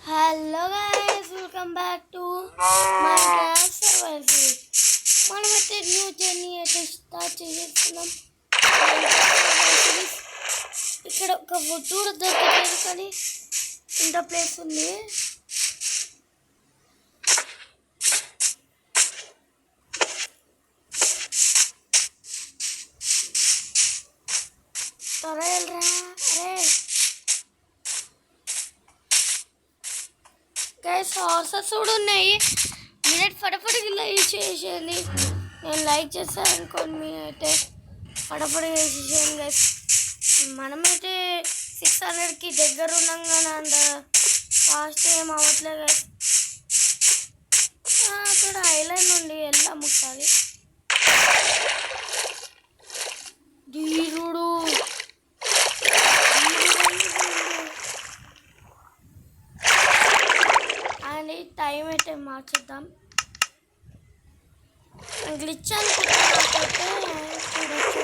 Hello guys, welcome back to Minecraft survival series. మనమైతే new journey అయితే start చేస్తున్నాం. ఇక్కడ ఒక వుడ్ కూడా దొరకలేదు, కానీ ఇంత ప్లేస్ ఉంది. త్వరగా అరే గైస్, హార్సెస్ కూడా ఉన్నాయి. మీరైతే ఫటాఫట్ లైక్ చేసేయండి. నేను లైక్ చేస్తాను అనుకోండి, మీరైతే ఫటాఫట్ చేసేయండి గైస్. మనమైతే 600కి దగ్గర ఉన్నాం, కానీ అంత ఫాస్ట్ ఏం అవ్వట్లేదు గైస్. అక్కడ ఐలాండ్ నుండి వెళ్దాం ఒకసారి. ధీరుడు అండ్ టైం అయితే మార్చేద్దాం. గ్లిచ్ అనుకుంటున్నట్టయితే చూడొచ్చు.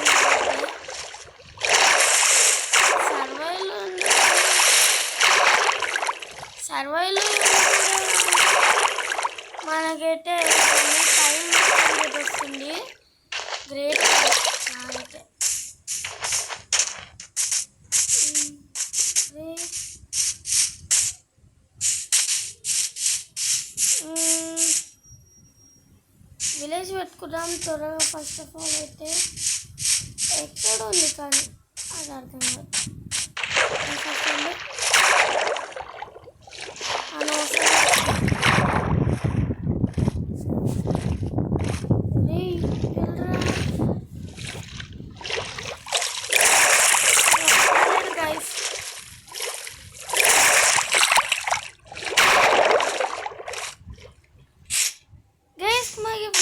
సర్వైవల్ మనకైతే టైం వస్తుంది. గ్రేట్ అయితే విలేజ్ పెట్టుకుందాం త్వరగా. ఫస్ట్ ఆఫ్ ఆల్ అయితే ఎక్కడ ఉంది, కానీ అది అర్థం కాదు.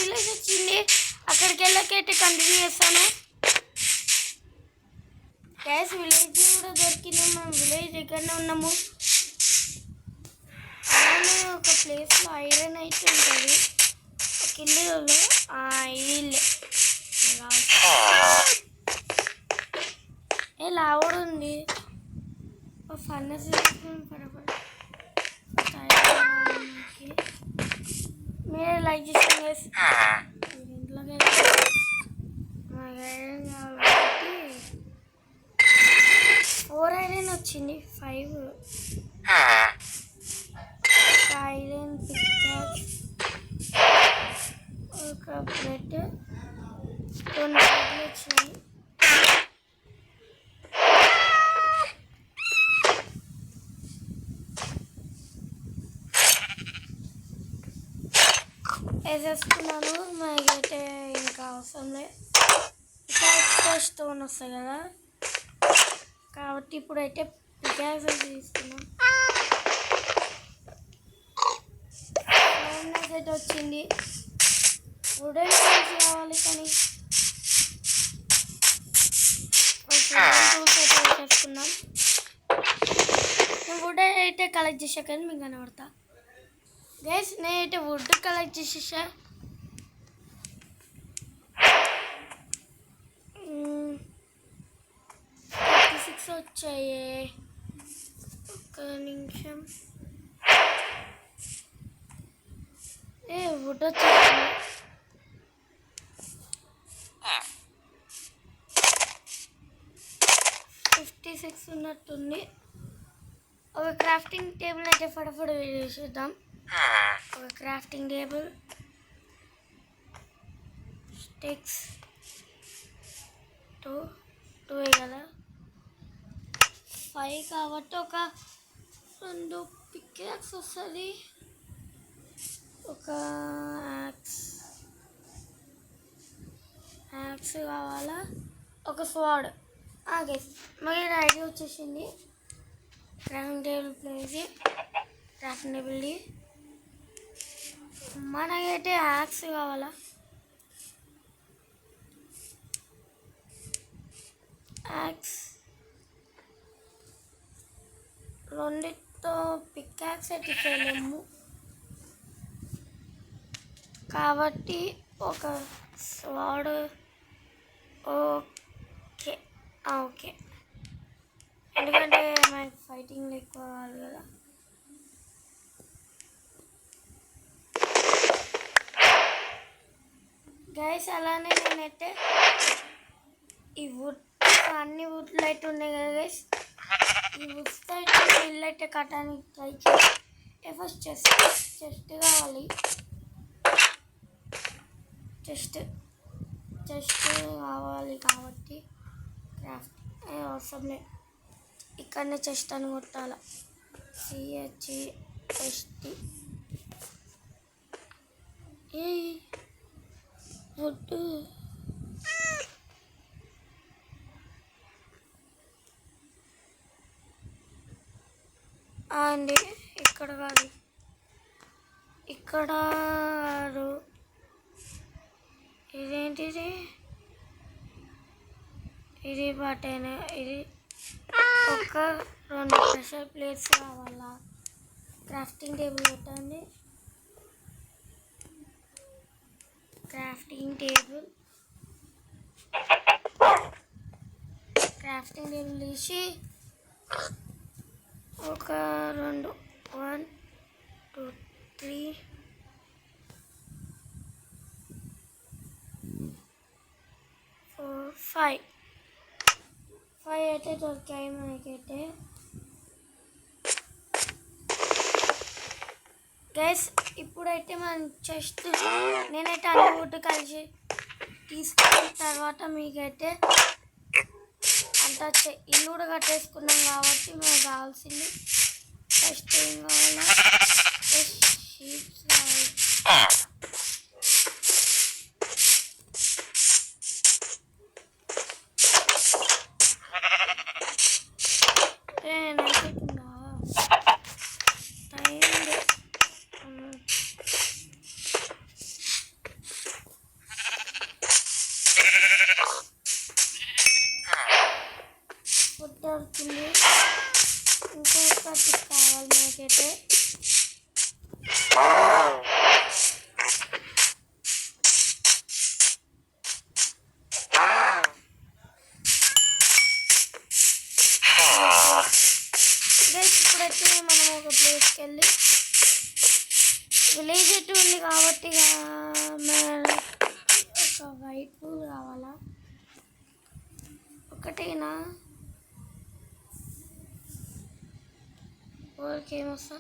విలేజ్ వచ్చింది, అక్కడికి వెళ్ళకైతే కంటిన్యూ చేస్తాను గ్యాస్. విలేజ్ కూడా దొరికింది, మనం విలేజ్ దగ్గరనే ఉన్నాము. అలానే ఒక ప్లేస్లో ఐరన్ అయితే ఉంటుంది, ఒక ఇల్లులో. ఇల్లే లావుడు ఉంది. ఫన్నెస్ పడపడి మీరే లైక్ చేసాను గైస్. ఇంట్లోకి మాకు ఐరన్ కాబట్టి 4 ఐరన్ వచ్చింది. 5 ఒక ఐరన్ పిక్కాక్స్, ఒక బ్రెడ్, 2 బ్రెడ్లు వచ్చినాయి. వేసేసుకున్నాను. మాకైతే ఇంకా అవసరం లేదు, ఇంకా ఎక్స్ట్రా స్టోన్ వస్తాయి కదా, కాబట్టి ఇప్పుడైతే పికాక్స్ తీసుకున్నాం. స్టోన్ అయితే వచ్చింది. వుడెన్ టూల్స్ కావాలి, కానీ టూల్స్ అయితే వేసేసుకున్నాం. నేను వుడ్ అయితే కలెక్ట్ చేసా, కానీ మీకు కనబడతా గైస్. నేనైతే వుడ్ కలెక్ట్ చేసేసా. 36 వచ్చాయి. ఒక్క నిమిషం. వుడ్ వచ్చేసింది. 56 ఉన్నట్టుంది. ఒక క్రాఫ్టింగ్ టేబుల్ అయితే ఫటాఫట్ వేసేద్దాం. ఒక క్రాఫ్టింగ్ టేబుల్, స్టిక్స్ 2 కదా, 5 కాబట్టి ఒక 2 పికాక్స్ వస్తుంది. ఒక యాక్స్ కావాలా, ఒక స్వాడ్. మరి ఐడియా వచ్చేసింది. క్రాఫ్టింగ్ టేబుల్ ప్లేస్, క్రాఫ్టింగ్ టేబుల్ది. మనకైతే యాక్స్ కావాలా, యాక్స్. రెండితో పికాక్స్ అయితే చేయలేము, కాబట్టి ఒక స్వాడ్. ఓకే ఎందుకంటే మనకి ఫైటింగ్ ఎక్కువ కావాలి కదా. గైస్ అలానే నేనైతే ఈ వుడ్ అన్ని వుడ్లు అయితే ఉన్నాయి కదా గైస్, ఈ వుడ్స్తో అయితే ఇల్లు అయితే కట్టడానికి ట్రై చేస్తే ఫస్ట్ చెస్ట్ కావాలి. చెస్ట్ కావాలి కాబట్టి క్రాఫ్ట్ అవసరం లేదు. ఇక్కడనే చెస్ట్ అని కొట్టాల, CHEST. ఏ వుడ్ అండి, ఇక్కడ కాదు, ఇక్కడ కాదు. ఇదేంటిది? ఇది బటన్. ఇది ఒక 2 ప్రెషర్ ప్లేట్స్ కావాలా? క్రాఫ్టింగ్ టేబుల్ పెట్టండి. క్రాఫ్టింగ్ టేబుల్ తీసి ఒక 2 1 2 3 4 5 అయితే దొరికాయి మనకైతే. గైస్ ఇప్పుడైతే మనం చెస్ట్ నేనైతే అన్ని వుడ్ కలిసి తీసుకున్న తర్వాత మీకైతే అంతా ఇల్లు కూడా కట్టేసుకున్నాం కాబట్టి మనకు కావాల్సింది ఫస్ట్ ఏం కావాలా? షీట్స్ కావాలి. దొరుకుతుంది. ఇంకొక టిప్ కావాలి మనకైతే. ఇప్పుడైతే మనం ఒక ప్లేస్కి వెళ్ళి, విలేజ్ ఎటు ఉంది కాబట్టి ఒక వైట్ పూల్ కావాలా? ఒకటేనా? ఓకే వస్తా.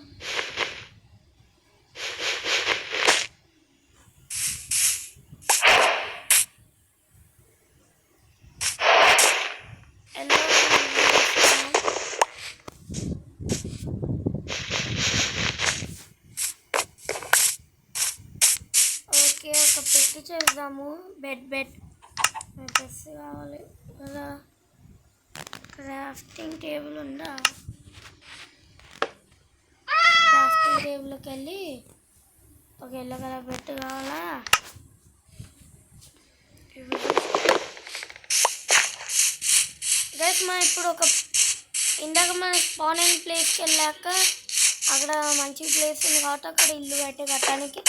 ఓకే ఒక పెట్టి చేద్దాము. బెడ్ బెడ్స్ కావాలి కదా. క్రాఫ్టింగ్ టేబుల్ ఉందా? క్రాఫ్టింగ్ టేబుల్కి వెళ్ళి ఒక ఎల్లో కలర్ బెడ్ కావాలా? గైస్ మనం ఇప్పుడు ఇందాక మనం స్పాన్ అయిన ప్లేస్కి వెళ్ళాక అక్కడ మంచి ప్లేస్ ఉంది కాబట్టి అక్కడ ఇల్లు అయితే కట్టడానికి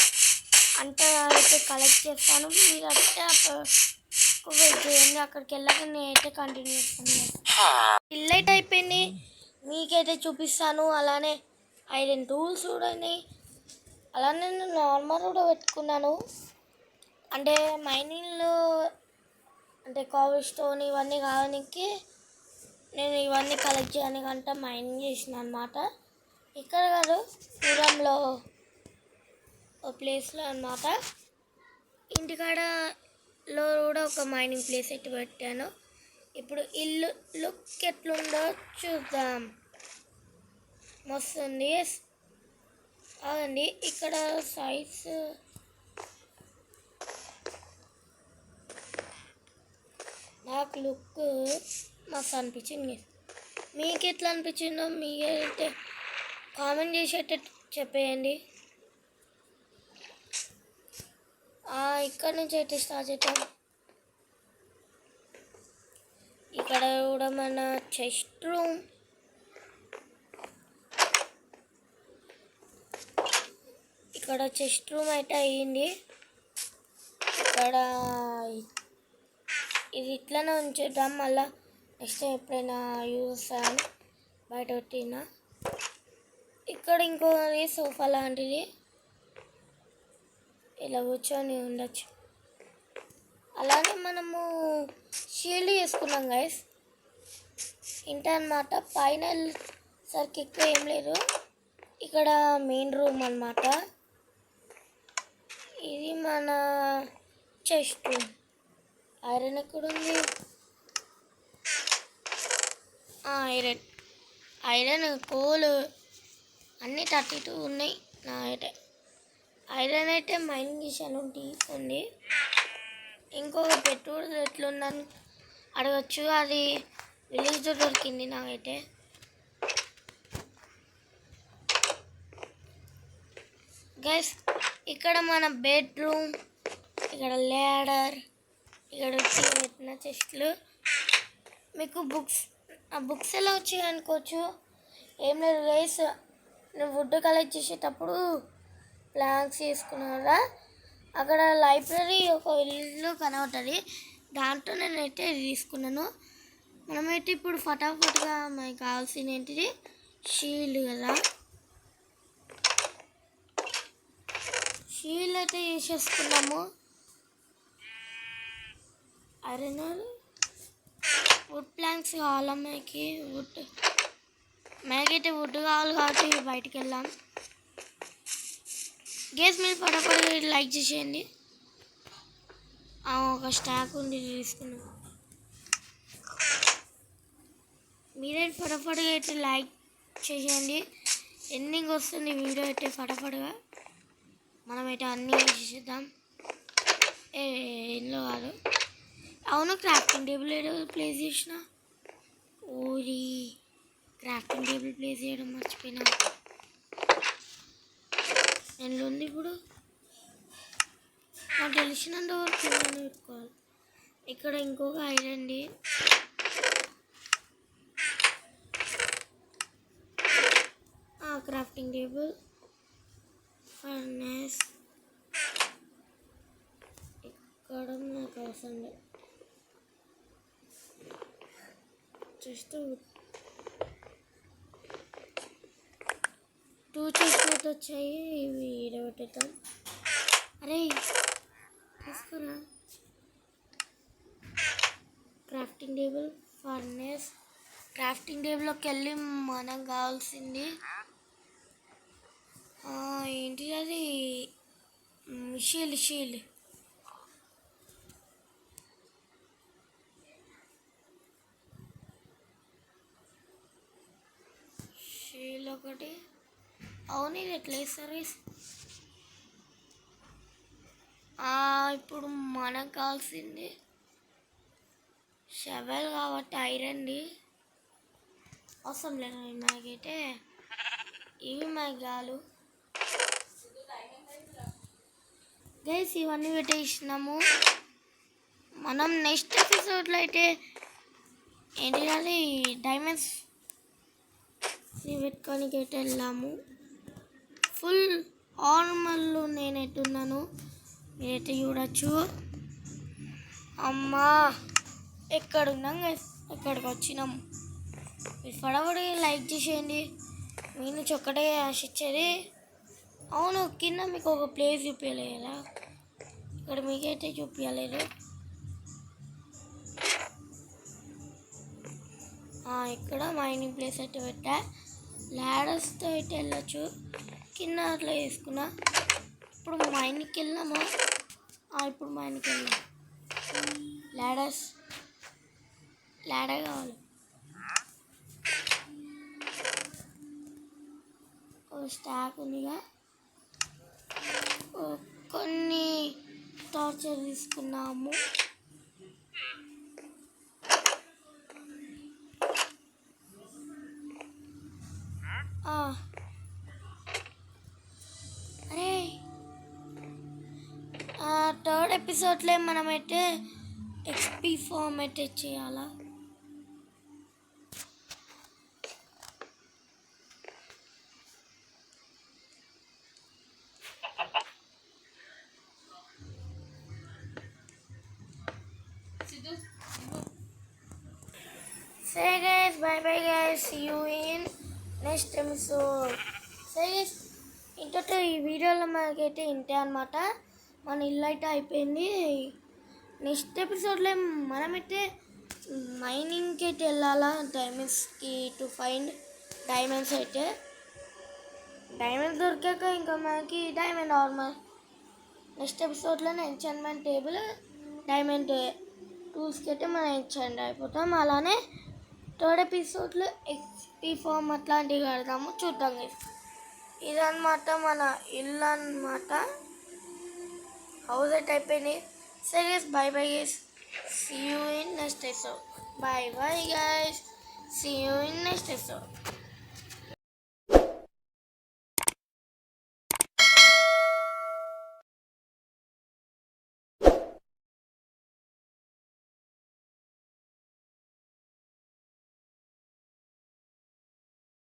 అంతా అయితే కలెక్ట్ చేస్తాను. మీరు అయితే వెయిట్ చేయండి. అక్కడికి వెళ్ళాక నేనైతే కంటిన్యూ చేస్తాను. ఇల్లు అయితే అయిపోయింది, మీకైతే చూపిస్తాను. అలానే ఐరన్ టూల్స్ చూడండి. అలానే నేను నార్మల్ కూడా పెట్టుకున్నాను. అంటే మైనింగ్లో అంటే కావల్ స్టోన్ ఇవన్నీ కావడానికి నేను ఇవన్నీ కలెక్ట్ చేయడానికంటే మైనింగ్ చేసిన అనమాట. ఇక్కడ కాదు, దూరంలో ఒక ప్లేస్లో అనమాట. ఇంటికాడలో కూడా ఒక మైనింగ్ ప్లేస్ అయితే పెట్టాను. ఇప్పుడు ఇల్లు లుక్ ఎట్లుందో చూద్దాం. మస్తుంది. అదండి ఇక్కడ సైజ్ నాకు లుక్ మస్తు అనిపించింది. మీకు ఎట్లా అనిపించిందో మీకైతే కామెంట్ చేసేట చెప్పేయండి. ఇక్కడ నుంచి అయితే స్టార్ట్ చేద్దాం. ఇక్కడ కూడా మన చెస్ట్ రూమ్. ఇక్కడ చెస్ట్ రూమ్ అయితే అయ్యింది. ఇక్కడ ఇది ఇట్లనే ఉంచేద్దాం. మళ్ళీ నెక్స్ట్ టైం ఎప్పుడైనా యూజ్ చేస్తాను బయట పెట్టిన. ఇక్కడ ఇంకోది సోఫా లాంటిది, ఇలా కూర్చొని ఉండొచ్చు. అలానే మనము షీల్డ్ చేసుకున్నాం గైస్. ఇంట అన్నమాట. పైన సరికి ఎక్కువ ఏం లేదు. ఇక్కడ మెయిన్ రూమ్ అన్నమాట. ఇది మన చెస్ట్. ఐరన్ ఎక్కడుంది? ఐరన్ కోల్ అన్నీ 32 ఉన్నాయి నా అయితే. ఐరన్ అయితే మైనింగ్ చేశాను తీసుకోండి. ఇంకొక పెట్రోల్ ఎట్లుందని అడగచ్చు. అది విలేజ్లో దొరికింది నాకైతే. గైస్ ఇక్కడ మన బెడ్రూమ్, ఇక్కడ ల్యాడర్, ఇక్కడ పెట్టిన చెస్ట్లు. మీకు బుక్స్ ఎలా వచ్చాయి అనుకోవచ్చు. ఏం లేదు గైస్, నేను వుడ్ కలెక్ట్ చేసేటప్పుడు ప్లాన్స్ చేసుకున్నా కదా, అక్కడ లైబ్రరీ ఒక ఇల్లు కనబడుతుంది. దాంట్లో నేనైతే తీసుకున్నాను. మనమైతే ఇప్పుడు ఫటాఫట్గా మనకి కావాల్సింది ఏంటిది, షీల్డ్ కదా. షీల్డ్ అయితే వేసేసుకున్నాము. ఐరన్ వుడ్ ప్లాంక్స్ కావాలా మనకి. మనకైతే వుడ్ కావాలి కాబట్టి బయటికి వెళ్ళాం. గేస్ మీరు ఫటాఫట్ లైక్ చేసేయండి. ఒక స్టాక్ ఉంది తీసుకున్నాం. మీరే ఫటాఫట్గా అయితే లైక్ చేసేయండి. ఎండింగ్ వస్తుంది వీడియో అయితే ఫటాఫట్గా. మనమైతే అన్నీ చేసేద్దాం. ఇంట్లో కాదు. అవును, క్రాఫ్టింగ్ టేబుల్ ఏదో ప్లేస్ చేసిన. ఓరి క్రాఫ్టింగ్ టేబుల్ ప్లేస్ చేయడం మర్చిపోయినా. ఎందులో ఉంది ఇప్పుడు? నాకు తెలిసినంత వరకు పెట్టుకోవాలి. ఇక్కడ ఇంకొక iron the. Crafting table, furnace ఇక్కడ నాకు అవసరం లేదు. జస్ట్ 2 చెస్ట్ వచ్చాయి. ఇవి ఇడబెట్టేద్దాం. అరే తీసుకురా. Crafting table, furnace. క్రాఫ్టింగ్ టేబుల్లోకి వెళ్ళి మనకు కావాల్సింది ఏంటి అది, షీల్డ్. షీల్డ్ ఒకటి. అవును, ఇది ఎట్లా వేస్తారు? ఇప్పుడు మనకు కావాల్సింది షవెల్ కాబట్టి ఐరన్ది అవసరం లేదు మనకైతే. ఇవి మనకు కాదు గైస్, ఇవన్నీ పెట్టేసినాము. మనం నెక్స్ట్ ఎపిసోడ్లో అయితే ఏంటి అది డైమండ్స్ పెట్టుకోనికి అయితే వెళ్ళాము. ఫుల్ ఆర్మర్లో నేనైతే ఉన్నాను, మీరైతే చూడొచ్చు. అమ్మా ఎక్కడున్నాం గైస్, ఎక్కడికి వచ్చినాము. మీరు ఫటాఫట్ లైక్ చేసేయండి. మీ నుంచి ఒక్కటే ఆశించేది. అవును, కింద మీకు ఒక ప్లేస్ చూపించలేదు కదా, ఇక్కడ మీకైతే చూపించలేదు. ఇక్కడ మైనింగ్ ప్లేస్ అయితే పెట్టా. ల్యాడర్స్తో అయితే వెళ్ళచ్చు. కింద అట్లా వేసుకున్నా. ఇప్పుడు మైన్కి వెళ్ళామా? ఇప్పుడు మైన్కి వెళ్ళాం. ల్యాడర్ కావాలి. స్టాక్ ఉందిగా. కొన్ని టార్చర్ తీసుకున్నాము. అరే థర్డ్ ఎపిసోడ్లో మనమైతే ఎక్స్పీ ఫామ్ అయితే చేయాలా. Say guys, bye guys, see you in next episode. Say guys, ఇంతతో ఈ వీడియోలో మనకైతే ఇంతే అనమాట. మన ఇల్లు అయితే అయిపోయింది. నెక్స్ట్ ఎపిసోడ్లో మనమైతే మైనింగ్కి అయితే వెళ్ళాలా, డైమండ్స్కి టు ఫైండ్ డైమండ్స్. అయితే డైమండ్స్ దొరికాక ఇంకా మనకి డైమండ్ ఆర్మర్, నెక్స్ట్ ఎపిసోడ్లోనే ఎంచాన్మెంట్ టేబుల్, డైమండ్ టూల్స్కి అయితే మనం ఎంచాంట్ అయిపోతాం. అలానే థర్డ్ ఎపిసోడ్లో ఎక్స్పీ ఫామ్ అట్లాంటివి కడతాము, చూద్దాం గైస్. ఇదన్నమాట మన ఇల్లు అన్నమాట, హౌస్ అయితే అయిపోయింది. సరే guys, bye bye guys, see you in next episode. Bye bye guys, see you in next episode.